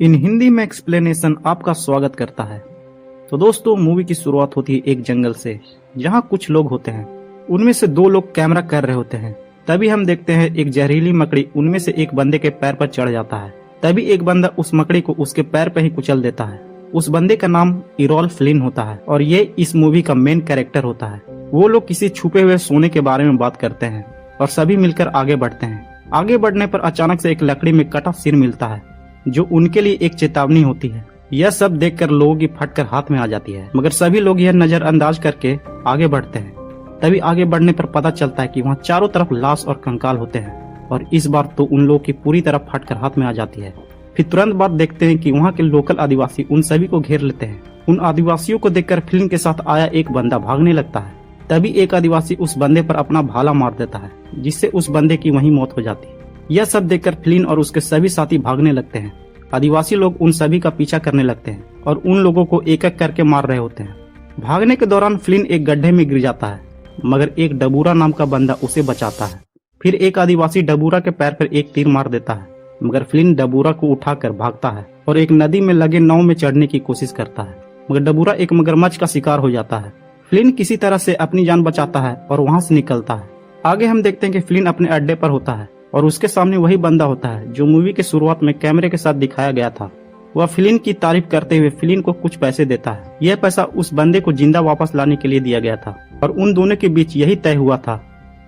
इन हिंदी में एक्सप्लेनेशन आपका स्वागत करता है। तो दोस्तों, मूवी की शुरुआत होती है एक जंगल से, जहां कुछ लोग होते हैं। उनमें से दो लोग कैमरा कर रहे होते हैं। तभी हम देखते हैं एक जहरीली मकड़ी उनमें से एक बंदे के पैर पर चढ़ जाता है। तभी एक बंदा उस मकड़ी को उसके पैर पर ही कुचल देता है। उस बंदे का नाम इरॉल फ्लिन होता है और ये इस मूवी का मेन कैरेक्टर होता है। वो लोग किसी छुपे हुए सोने के बारे में बात करते हैं और सभी मिलकर आगे बढ़ते हैं। आगे बढ़ने पर अचानक से एक लकड़ी में कटा सिर मिलता है, जो उनके लिए एक चेतावनी होती है। यह सब देखकर लोगों की फटकर हाथ में आ जाती है, मगर सभी लोग यह नजरअंदाज करके आगे बढ़ते हैं। तभी आगे बढ़ने पर पता चलता है कि वहाँ चारों तरफ लाश और कंकाल होते हैं और इस बार तो उन लोगों की पूरी तरह फटकर हाथ में आ जाती है। फिर तुरंत बाद देखते हैं कि वहाँ के लोकल आदिवासी उन सभी को घेर लेते हैं। उन आदिवासियों को देखकर फिल्म के साथ आया एक बंदा भागने लगता है। तभी एक आदिवासी उस बंदे पर अपना भाला मार देता है, जिससे उस बंदे की वहीं मौत हो जाती है। यह सब देखकर फ्लिन और उसके सभी साथी भागने लगते हैं। आदिवासी लोग उन सभी का पीछा करने लगते हैं और उन लोगों को एक एक करके मार रहे होते हैं। भागने के दौरान फ्लिन एक गड्ढे में गिर जाता है, मगर एक डबूरा नाम का बंदा उसे बचाता है। फिर एक आदिवासी डबूरा के पैर पर एक तीर मार देता है, मगर फ्लिन डबूरा को उठाकर भागता है और एक नदी में लगे नाव में चढ़ने की कोशिश करता है, मगर डबूरा एक मगरमच्छ का शिकार हो जाता है। फ्लिन किसी तरह से अपनी जान बचाता है और वहाँ से निकलता है। आगे हम देखते हैं कि फ्लिन अपने अड्डे पर होता है और उसके सामने वही बंदा होता है जो मूवी के शुरुआत में कैमरे के साथ दिखाया गया था। वह फ्लिन की तारीफ करते हुए फ्लिन को कुछ पैसे देता है। यह पैसा उस बंदे को जिंदा वापस लाने के लिए दिया गया था और उन दोनों के बीच यही तय हुआ था।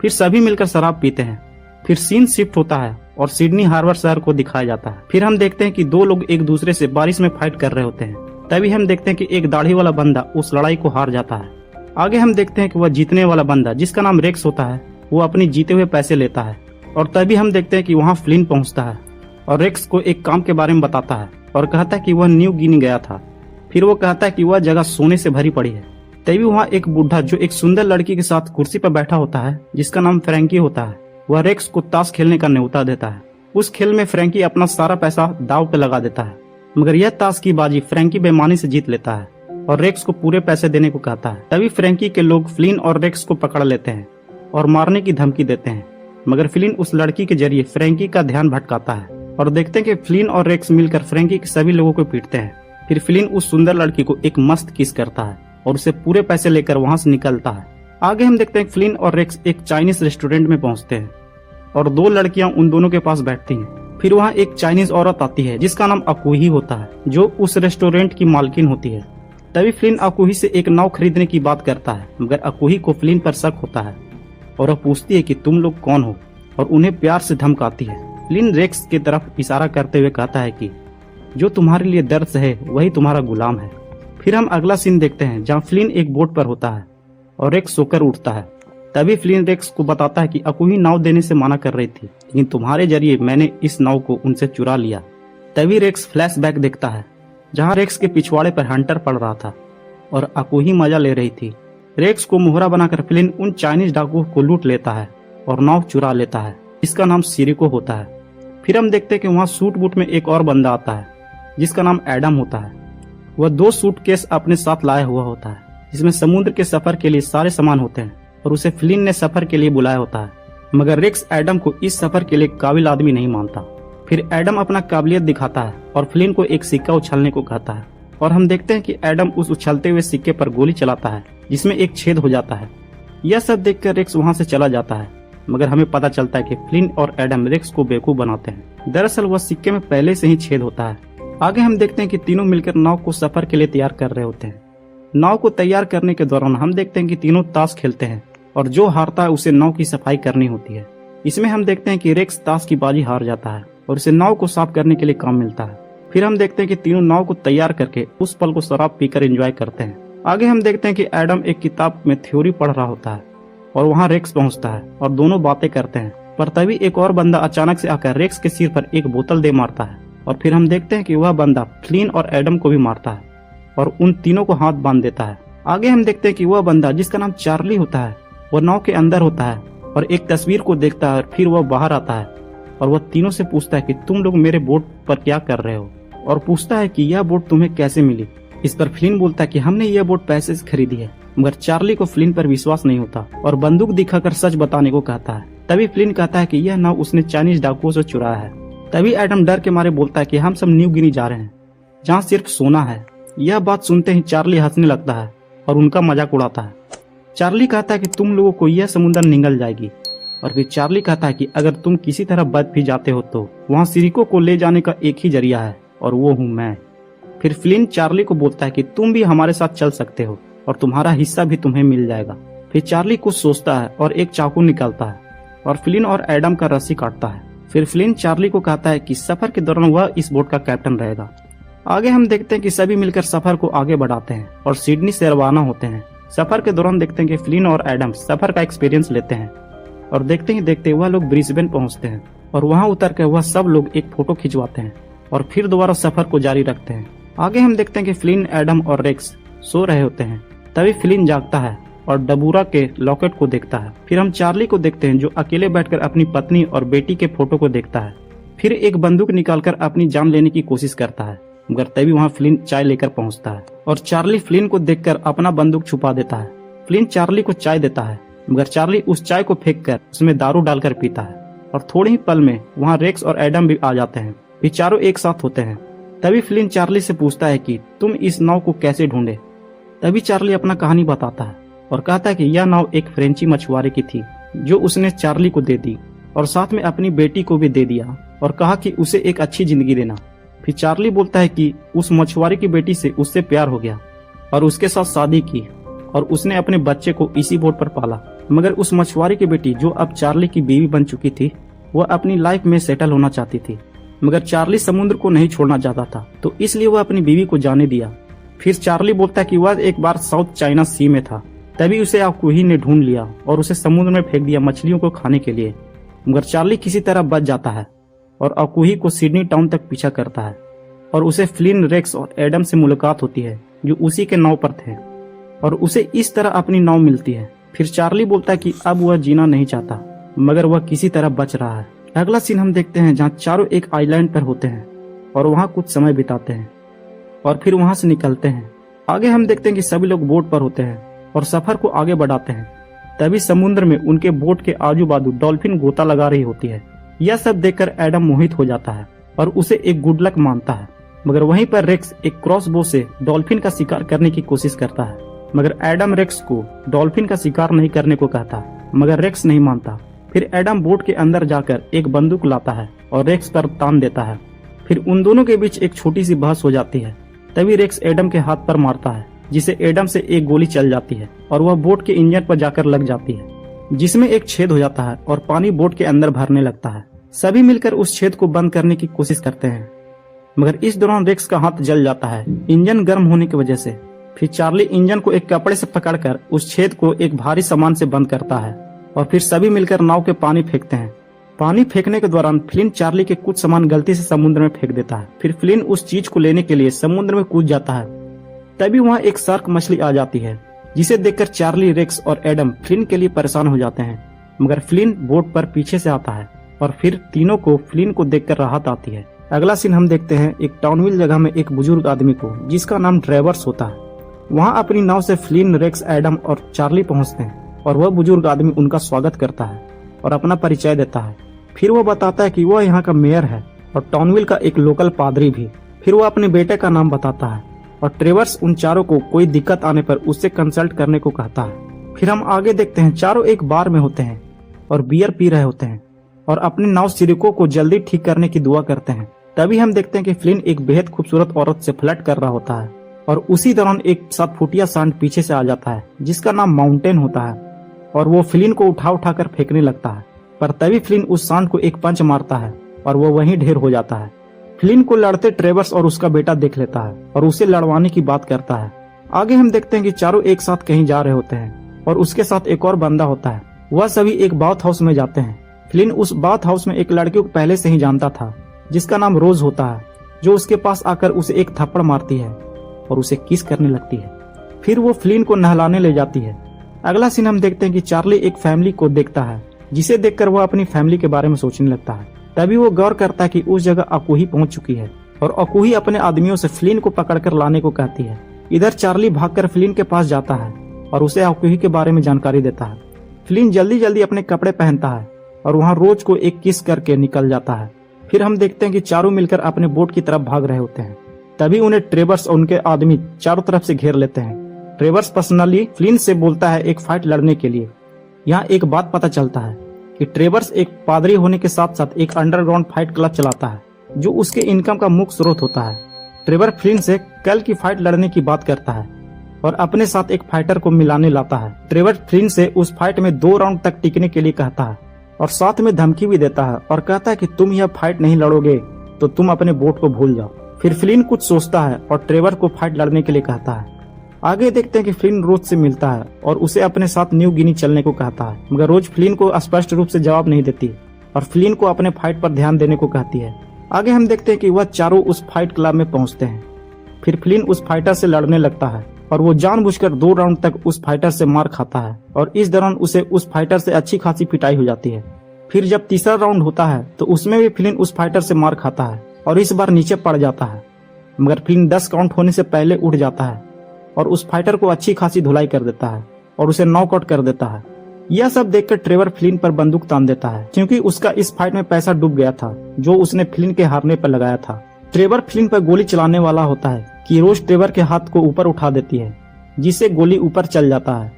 फिर सभी मिलकर शराब पीते हैं। फिर सीन शिफ्ट होता है और सिडनी हार्बर शहर को दिखाया जाता है। फिर हम देखते हैं कि दो लोग एक दूसरे से बारिश में फाइट कर रहे होते हैं। तभी हम देखते हैं कि एक दाढ़ी वाला बंदा उस लड़ाई को हार जाता है। आगे हम देखते हैं कि वह जीतने वाला बंदा, जिसका नाम रेक्स होता है, वो अपनी जीते हुए पैसे लेता है। और तभी हम देखते हैं कि वहाँ फ्लिन पहुँचता है और रेक्स को एक काम के बारे में बताता है और कहता है कि वह न्यू गिनी गया था। फिर वो कहता है कि वह जगह सोने से भरी पड़ी है। तभी वहाँ एक बूढ़ा जो एक सुंदर लड़की के साथ कुर्सी पर बैठा होता है, जिसका नाम फ्रैंकी होता है, वह रेक्स को ताश खेलने का न्योता देता है। उस खेल में फ्रैंकी अपना सारा पैसा दाव पे लगा देता है, मगर यह ताश की बाजी फ्रैंकी बेईमानी से जीत लेता है और रेक्स को पूरे पैसे देने को कहता है। तभी फ्रैंकी के लोग फ्लिन और रेक्स को पकड़ लेते हैं और मारने की धमकी देते हैं, मगर फ्लिन उस लड़की के जरिए फ्रैंकी का ध्यान भटकाता है और देखते हैं कि फ्लिन और रेक्स मिलकर फ्रैंकी के सभी लोगों को पीटते हैं। फिर फ्लिन उस सुंदर लड़की को एक मस्त किस करता है और उसे पूरे पैसे लेकर वहां से निकलता है। आगे हम देखते हैं फ्लिन और रेक्स एक चाइनीज रेस्टोरेंट में पहुंचते हैं और दो लड़कियां उन दोनों के पास बैठती हैं। फिर वहाँ एक चाइनीज औरत आती है जिसका नाम अकूही होता है, जो उस रेस्टोरेंट की मालकिन होती है। तभी फ्लिन अकूही से एक नाव खरीदने की बात करता है, मगर अकूही को फ्लिन पर शक होता है और वह पूछती है कि तुम लोग कौन हो, और उन्हें प्यार से धमकाती है। फ्लिन रेक्स की तरफ इशारा करते हुए कहता है कि जो तुम्हारे लिए दर्द सहे वही तुम्हारा गुलाम है। फिर हम अगला सीन देखते हैं जहाँ फ्लिन एक बोट पर होता है और रेक्स सोकर उठता है। तभी फ्लिन रेक्स को बताता है कि अकूही नाव देने से मना कर रही थी, लेकिन तुम्हारे जरिए मैंने इस नाव को उनसे चुरा लिया। तभी रेक्स फ्लैशबैक देखता है जहाँ रेक्स के पिछवाड़े पर हंटर पड़ रहा था और अकूही मजा ले रही थी। रेक्स को मोहरा बनाकर फ्लिन उन चाइनीज डाकुओं को लूट लेता है और नाव चुरा लेता है, जिसका नाम सिरिको होता है। फिर हम देखते हैं कि वहाँ सूट बूट में एक और बंदा आता है जिसका नाम एडम होता है। वह 2 सूटकेस अपने साथ लाया हुआ होता है, जिसमें समुद्र के सफर के लिए सारे सामान होते हैं और उसे फ्लिन ने सफर के लिए बुलाया होता है, मगर रेक्स एडम को इस सफर के लिए काबिल आदमी नहीं मानता। फिर एडम अपना काबिलियत दिखाता है और फ्लिन को एक सिक्का उछलने को कहता है और हम देखते हैं कि एडम उस उछलते हुए सिक्के पर गोली चलाता है, जिसमें एक छेद हो जाता है। यह सब देखकर रेक्स वहां से चला जाता है, मगर हमें पता चलता है कि फ्लिन और एडम रेक्स को बेवकूफ बनाते हैं। दरअसल वह सिक्के में पहले से ही छेद होता है। आगे हम देखते हैं कि तीनों मिलकर नाव को सफर के लिए तैयार कर रहे होते हैं। नाव को तैयार करने के दौरान हम देखते हैं कि तीनों ताश खेलते हैं और जो हारता है उसे नाव की सफाई करनी होती है। इसमें हम देखते हैं कि रेक्स ताश की बाजी हार जाता है और उसे नाव को साफ करने के लिए काम मिलता है। फिर हम देखते हैं कि तीनों नाव को तैयार करके उस पल को शराब पीकर एंजॉय करते हैं। आगे हम देखते हैं कि एडम एक किताब में थ्योरी पढ़ रहा होता है और वहाँ रेक्स पहुँचता है और दोनों बातें करते हैं। पर तभी एक और बंदा अचानक से आकर रेक्स के सिर पर एक बोतल दे मारता है और फिर हम देखते हैं कि वह बंदा फ्लिन और एडम को भी मारता है और उन तीनों को हाथ बांध देता है। आगे हम देखते हैं कि वह बंदा, जिसका नाम चार्ली होता है, वह नाव के अंदर होता है और एक तस्वीर को देखता है और फिर वह बाहर आता है और वह तीनों से पूछता है कि तुम लोग मेरे बोट पर क्या कर रहे हो, और पूछता है कि यह बोट तुम्हें कैसे मिली। इस पर फ्लिन बोलता है कि हमने यह बोट पैसे से खरीदी है, मगर चार्ली को फ्लिन पर विश्वास नहीं होता और बंदूक दिखाकर सच बताने को कहता है। तभी फ्लिन कहता है कि यह नाव उसने चाइनीज डाकुओं से चुराया है। तभी एडम डर के मारे बोलता है कि हम सब न्यू गिनी जा रहे हैं, जहाँ सिर्फ सोना है। यह बात सुनते ही चार्ली हंसने लगता है और उनका मजाक उड़ाता है। चार्ली कहता है कि तुम लोगों को यह समुद्र निगल जाएगी। और फिर चार्ली कहता है कि अगर तुम किसी तरह बच भी जाते हो तो वहाँ सिरिको को ले जाने का एक ही जरिया है, और वो हूँ मैं। फिर फ्लिन चार्ली को बोलता है कि तुम भी हमारे साथ चल सकते हो और तुम्हारा हिस्सा भी तुम्हें मिल जाएगा। फिर चार्ली कुछ सोचता है और एक चाकू निकालता है और फ्लिन और एडम का रस्सी काटता है। फिर फ्लिन चार्ली को कहता है कि सफर के दौरान वह इस बोट का कैप्टन रहेगा। आगे हम देखते हैं कि सभी मिलकर सफर को आगे बढ़ाते हैं और सिडनी से रवाना होते हैं। सफर के दौरान देखते हैं कि फ्लिन और एडम सफर का एक्सपीरियंस लेते हैं और देखते ही देखते वह लोग ब्रिस्बेन पहुंचते हैं और वहां उतर कर वह सब लोग एक फोटो खिंचवाते हैं और फिर दोबारा सफर को जारी रखते हैं। आगे हम देखते हैं कि फ्लिन, एडम और रेक्स सो रहे होते हैं। तभी फ्लिन जागता है और डबूरा के लॉकेट को देखता है। फिर हम चार्ली को देखते हैं जो अकेले बैठकर अपनी पत्नी और बेटी के फोटो को देखता है। फिर एक बंदूक निकालकर अपनी जान लेने की कोशिश करता है, मगर तभी वहाँ फ्लिन चाय लेकर पहुँचता है और चार्ली फ्लिन को देखकर अपना बंदूक छुपा देता है। फ्लिन चार्ली को चाय देता है, मगर चार्ली उस चाय को फेंककर उसमें दारू डालकर पीता है और थोड़े ही पल में वहाँ रेक्स और एडम भी आ जाते हैं। वे चारों एक साथ होते हैं। तभी फ्लिन चार्ली से पूछता है कि तुम इस नाव को कैसे ढूंढे। तभी चार्ली अपना कहानी बताता है और कहता है कि यह नाव एक फ्रेंची मछुआरे की थी जो उसने चार्ली को दे दी और साथ में अपनी बेटी को भी दे दिया और कहा कि उसे एक अच्छी जिंदगी देना। फिर चार्ली बोलता है कि उस मछुआरे की बेटी से उससे प्यार हो गया और उसके साथ शादी की और उसने अपने बच्चे को इसी बोट पर पाला। मगर उस मछुआरे की बेटी जो अब चार्ली की बीवी बन चुकी थी, वह अपनी लाइफ में सेटल होना चाहती थी, मगर चार्ली समुद्र को नहीं छोड़ना चाहता था, तो इसलिए वह अपनी बीवी को जाने दिया। फिर चार्ली बोलता है कि वह एक बार साउथ चाइना सी में था, तभी उसे अकुही ने ढूंढ लिया और उसे समुद्र में फेंक दिया मछलियों को खाने के लिए। मगर चार्ली किसी तरह बच जाता है और अकुही को सिडनी टाउन तक पीछा करता है और उसे फ्लिन, रेक्स और एडम से मुलाकात होती है जो उसी के नाव पर थे और उसे इस तरह अपनी नाव मिलती है। फिर चार्ली बोलता है कि अब वह जीना नहीं चाहता, मगर वह किसी तरह बच रहा है। अगला सीन हम देखते हैं जहाँ चारों एक आइलैंड पर होते हैं और वहाँ कुछ समय बिताते हैं और फिर वहाँ से निकलते हैं। आगे हम देखते हैं कि सभी लोग बोट पर होते हैं और सफर को आगे बढ़ाते हैं। तभी समुद्र में उनके बोट के आजू बाजू डॉल्फिन गोता लगा रही होती है। यह सब देखकर एडम मोहित हो जाता है और उसे एक गुड लक मानता है। मगर वहीं पर रेक्स एक क्रॉसबो से डॉल्फिन का शिकार करने की कोशिश करता है, मगर एडम रेक्स को डॉल्फिन का शिकार नहीं करने को कहता है, मगर रेक्स नहीं मानता। फिर एडम बोट के अंदर जाकर एक बंदूक लाता है और रेक्स पर तान देता है। फिर उन दोनों के बीच एक छोटी सी बहस हो जाती है। तभी रेक्स एडम के हाथ पर मारता है, जिसे एडम से एक गोली चल जाती है और वह बोट के इंजन पर जाकर लग जाती है, जिसमें एक छेद हो जाता है और पानी बोट के अंदर भरने लगता है। सभी मिलकर उस छेद को बंद करने की कोशिश करते हैं, मगर इस दौरान रेक्स का हाथ जल जाता है इंजन गर्म होने की वजह से। फिर चार्ली इंजन को एक कपड़े से पकड़कर उस छेद को एक भारी सामान से बंद करता है और फिर सभी मिलकर नाव के पानी फेंकते हैं। पानी फेंकने के दौरान फ्लिन चार्ली के कुछ सामान गलती से समुद्र में फेंक देता है। फिर फ्लिन उस चीज को लेने के लिए समुद्र में कूद जाता है। तभी वहाँ एक शार्क मछली आ जाती है, जिसे देखकर चार्ली, रेक्स और एडम फ्लिन के लिए परेशान हो जाते हैं, मगर फ्लिन बोट पर पीछे से आता है और फिर तीनों को फ्लिन को देखकर राहत आती है। अगला सीन हम देखते हैं एक टाउनविल जगह में एक बुजुर्ग आदमी को, जिसका नाम ट्रेवर्स होता है। वहाँ अपनी नाव से फ्लिन, रेक्स, एडम और चार्ली पहुँचते हैं और वह बुजुर्ग आदमी उनका स्वागत करता है और अपना परिचय देता है। फिर वह बताता है कि वह यहाँ का मेयर है और टाउनविल का एक लोकल पादरी भी। फिर वह अपने बेटे का नाम बताता है और ट्रेवर्स उन चारों को कोई दिक्कत आने पर उससे कंसल्ट करने को कहता है। फिर हम आगे देखते हैं चारों एक बार में होते हैं और बियर पी रहे होते हैं और अपनी नाव सिरिको को जल्दी ठीक करने की दुआ करते हैं। तभी हम देखते हैं कि फ्लिन एक बेहद खूबसूरत औरत से फ्लर्ट कर रहा होता है और उसी दौरान एक 7 फुटिया सांड पीछे से आ जाता है, जिसका नाम माउंटेन होता है और वो फ्लिन को उठा कर फेंकने लगता है। पर तभी फ्लिन उस सांड को एक पंच मारता है और वो वहीं ढेर हो जाता है। फ्लिन को लड़ते ट्रेवर्स और उसका बेटा देख लेता है और उसे लड़वाने की बात करता है। आगे हम देखते हैं कि चारों एक साथ कहीं जा रहे होते हैं और उसके साथ एक और बंदा होता है। वह सभी एक बाथ हाउस में जाते हैं। फ्लिन उस बाथ हाउस में एक लड़की को पहले से ही जानता था, जिसका नाम रोज होता है, जो उसके पास आकर उसे एक थप्पड़ मारती है और उसे किस करने लगती है। फिर वो फ्लिन को नहलाने ले जाती है। अगला सीन हम देखते हैं कि चार्ली एक फैमिली को देखता है, जिसे देखकर वह अपनी फैमिली के बारे में सोचने लगता है। तभी वो गौर करता है कि उस जगह अकुही पहुंच चुकी है और अकुही अपने आदमियों से फ्लिन को पकड़कर लाने को कहती है। इधर चार्ली भागकर फ्लिन के पास जाता है और उसे अकुही के बारे में जानकारी देता है। फ्लिन जल्दी जल्दी अपने कपड़े पहनता है और वहाँ रोज को एक किस करके निकल जाता है। फिर हम देखते हैं कि चारों मिलकर अपने बोट की तरफ भाग रहे होते हैं। तभी उन्हें ट्रेवर्स और उनके आदमी चारों तरफ से घेर लेते हैं। ट्रेवर्स पर्सनली फ्लिन से बोलता है एक फाइट लड़ने के लिए। यहाँ एक बात पता चलता है कि ट्रेवर्स एक पादरी होने के साथ साथ एक अंडरग्राउंड फाइट क्लब चलाता है जो उसके इनकम का मुख्य स्रोत होता है। ट्रेवर फ्लिन से कल की फाइट लड़ने की बात करता है और अपने साथ एक फाइटर को मिलाने लाता है। ट्रेवर फ्लिन से उस फाइट में 2 राउंड तक टिकने के लिए कहता है और साथ में धमकी भी देता है और कहता है कि तुम यह फाइट नहीं लड़ोगे तो तुम अपने बोट को भूल जाओ। फिर फ्लिन कुछ सोचता है और ट्रेवर को फाइट लड़ने के लिए कहता है। आगे देखते हैं कि फ्लिन रोज से मिलता है और उसे अपने साथ न्यू गिनी चलने को कहता है, मगर रोज फ्लिन को स्पष्ट रूप से जवाब नहीं देती और फ्लिन को अपने फाइट पर ध्यान देने को कहती है। आगे हम देखते हैं कि वह चारों उस फाइट क्लब में पहुंचते हैं। फिर फ्लिन उस फाइटर से लड़ने लगता है और वो जानबूझकर 2 राउंड तक उस फाइटर से मार खाता है और इस दौरान उसे उस फाइटर से अच्छी खासी पिटाई हो जाती है। फिर जब तीसरा राउंड होता है तो उसमें भी फ्लिन उस फाइटर से मार खाता है और इस बार नीचे पड़ जाता है, मगर फ्लिन 10 काउंट होने से पहले उठ जाता है और उस फाइटर को अच्छी खासी धुलाई कर देता है और उसे नॉकआउट कर देता है। यह सब देखकर ट्रेवर फ्लिन पर बंदूक तान देता है क्योंकि उसका इस फाइट में पैसा डूब गया था जो उसने फ्लिन के हारने पर लगाया था। ट्रेवर फ्लिन पर गोली चलाने वाला होता है कि रोज ट्रेवर के हाथ को ऊपर उठा देती है जिससे गोली ऊपर चल जाता है।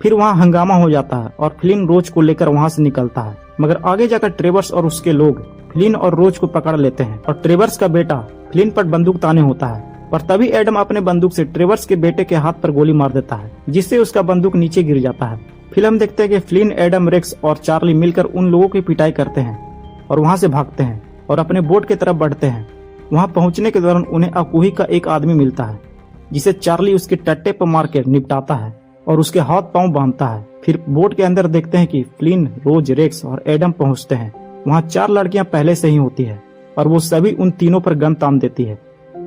फिर वहाँ हंगामा हो जाता है और फ्लिन रोज को लेकर वहाँ से निकलता है, मगर आगे जाकर ट्रेवर्स और उसके लोग फ्लिन और रोज को पकड़ लेते हैं और ट्रेवर्स का बेटा फ्लिन पर बंदूक ताने होता है और तभी एडम अपने बंदूक से ट्रेवर्स के बेटे के हाथ पर गोली मार देता है जिससे उसका बंदूक नीचे गिर जाता है। फिर हम देखते हैं कि फ्लिन, एडम, रेक्स और चार्ली मिलकर उन लोगों की पिटाई करते हैं और वहाँ से भागते हैं और अपने बोट की तरफ बढ़ते हैं। वहाँ पहुँचने के दौरान उन्हें अकूही का एक आदमी मिलता है जिसे चार्ली उसके टट्टे पर मार के निपटाता है और उसके हाथ पांव बांधता है। फिर बोट के अंदर देखते हैं कि फ्लिन, रोज, रेक्स और एडम पहुंचते हैं। वहाँ 4 लड़कियां पहले से ही होती है और वो सभी उन तीनों पर गन तान देती है।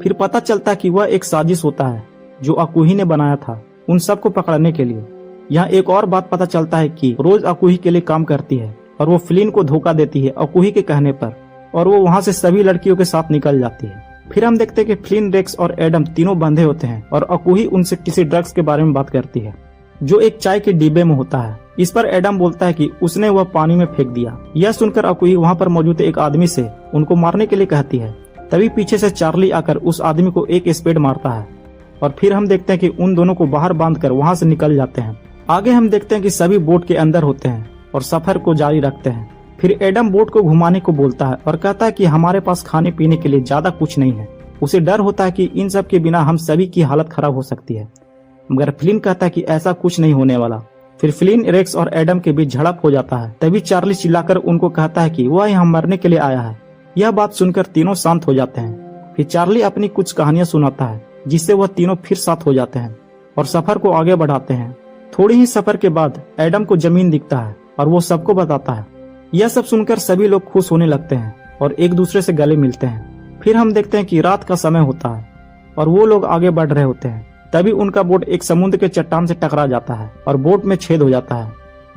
फिर पता चलता है कि वह एक साजिश होता है जो अकूही ने बनाया था उन सबको पकड़ने के लिए। यहाँ एक और बात पता चलता है कि रोज अकूही के लिए काम करती है और वो फ्लिन को धोखा देती है अकूही के कहने पर और वो वहाँ से सभी लड़कियों के साथ निकल जाती है। फिर हम देखते हैं कि फ्लिन, रेक्स और एडम तीनों बंधे होते हैं और अकूही उनसे किसी ड्रग्स के बारे में बात करती है जो एक चाय के डिब्बे में होता है। इस पर एडम बोलता है कि उसने वह पानी में फेंक दिया। यह सुनकर अकूही वहाँ पर मौजूद एक आदमी से उनको मारने के लिए कहती है। तभी पीछे से चार्ली आकर उस आदमी को एक स्पेड मारता है और फिर हम देखते हैं कि उन दोनों को बाहर बांधकर वहाँ से निकल जाते हैं। आगे हम देखते हैं कि सभी बोट के अंदर होते हैं और सफर को जारी रखते हैं। फिर एडम बोट को घुमाने को बोलता है और कहता है कि हमारे पास खाने पीने के लिए ज्यादा कुछ नहीं है। उसे डर होता है कि इन सब के बिना हम सभी की हालत खराब हो सकती है, मगर फ्लिन कहता है कि ऐसा कुछ नहीं होने वाला। फिर फ्लिन, रेक्स और एडम के बीच झड़प हो जाता है। तभी चार्ली चिल्लाकर उनको कहता है कि वह यहाँ मरने के लिए आया है। यह बात सुनकर तीनों शांत हो जाते हैं। फिर चार्ली अपनी कुछ कहानियां सुनाता है जिससे वह तीनों फिर साथ हो जाते हैं और सफर को आगे बढ़ाते हैं। थोड़ी ही सफर के बाद एडम को जमीन दिखता है और वो सबको बताता है। यह सब सुनकर सभी लोग खुश होने लगते हैं और एक दूसरे से गले मिलते हैं। फिर हम देखते हैं कि रात का समय होता है और वो लोग आगे बढ़ रहे होते हैं। तभी उनका बोट एक समुद्र के चट्टान से टकरा जाता है और बोट में छेद हो जाता है।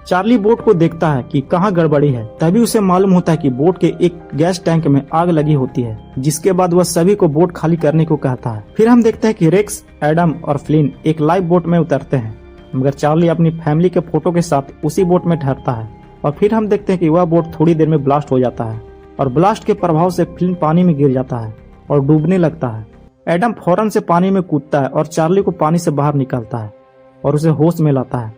चार्ली बोट को देखता है कि कहाँ गड़बड़ी है। तभी उसे मालूम होता है कि बोट के एक गैस टैंक में आग लगी होती है, जिसके बाद वह सभी को बोट खाली करने को कहता है। फिर हम देखते हैं कि रेक्स, एडम और फ्लिन एक लाइफ बोट में उतरते हैं, मगर चार्ली अपनी फैमिली के फोटो के साथ उसी बोट में ठहरता है। और फिर हम देखते हैं कि वह बोट थोड़ी देर में ब्लास्ट हो जाता है और ब्लास्ट के प्रभाव से फ्लिन पानी में गिर जाता है और डूबने लगता है। एडम फौरन से पानी में कूदता है और चार्ली को पानी से बाहर निकालता है और उसे होश में लाता है।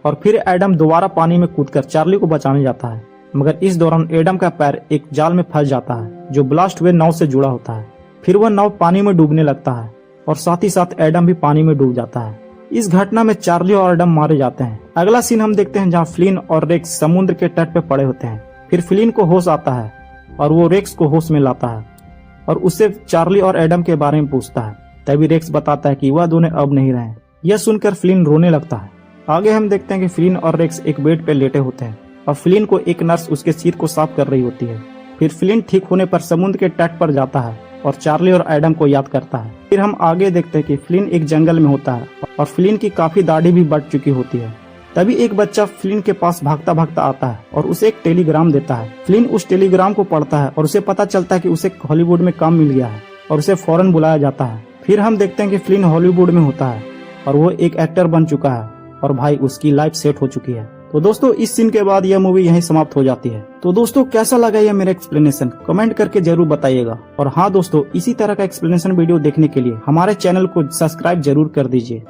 और फिर एडम दोबारा पानी में कूदकर चार्ली को बचाने जाता है, मगर इस दौरान एडम का पैर एक जाल में फंस जाता है जो ब्लास्ट हुए नाव से जुड़ा होता है। फिर वह नाव पानी में डूबने लगता है और साथ ही साथ एडम भी पानी में डूब जाता है। इस घटना में चार्ली और एडम मारे जाते हैं। अगला सीन हम देखते हैं जहाँ फ्लिन और रेक्स समुद्र के तट पे पड़े होते हैं। फिर फ्लिन को होश आता है और वो रेक्स को होश में लाता है और उससे चार्ली और एडम के बारे में पूछता है। तभी रेक्स बताता है कि वह दोनों अब नहीं रहे। यह सुनकर फ्लिन रोने लगता है। आगे हम देखते हैं कि फ्लिन और रेक्स एक बेड पे लेटे होते हैं और फ्लिन को एक नर्स उसके सिर को साफ कर रही होती है। फिर फ्लिन ठीक होने पर समुद्र के तट पर जाता है और चार्ली और एडम को याद करता है। फिर हम आगे देखते हैं कि फ्लिन एक जंगल में होता है और फ्लिन की काफी दाढ़ी भी बढ़ चुकी होती है। तभी एक बच्चा फ्लिन के पास भागता भागता आता है और उसे एक टेलीग्राम देता है। फ्लिन उस टेलीग्राम को पढ़ता है और उसे पता चलता है कि उसे हॉलीवुड में काम मिल गया है और उसे फौरन बुलाया जाता है। फिर हम देखते हैं कि फ्लिन हॉलीवुड में होता है और वो एक एक्टर बन चुका है और भाई उसकी लाइफ सेट हो चुकी है। तो दोस्तों इस सीन के बाद यह मूवी यहीं समाप्त हो जाती है। तो दोस्तों कैसा लगा यह मेरा एक्सप्लेनेशन कमेंट करके जरूर बताइएगा। और हाँ दोस्तों, इसी तरह का एक्सप्लेनेशन वीडियो देखने के लिए हमारे चैनल को सब्सक्राइब जरूर कर दीजिए।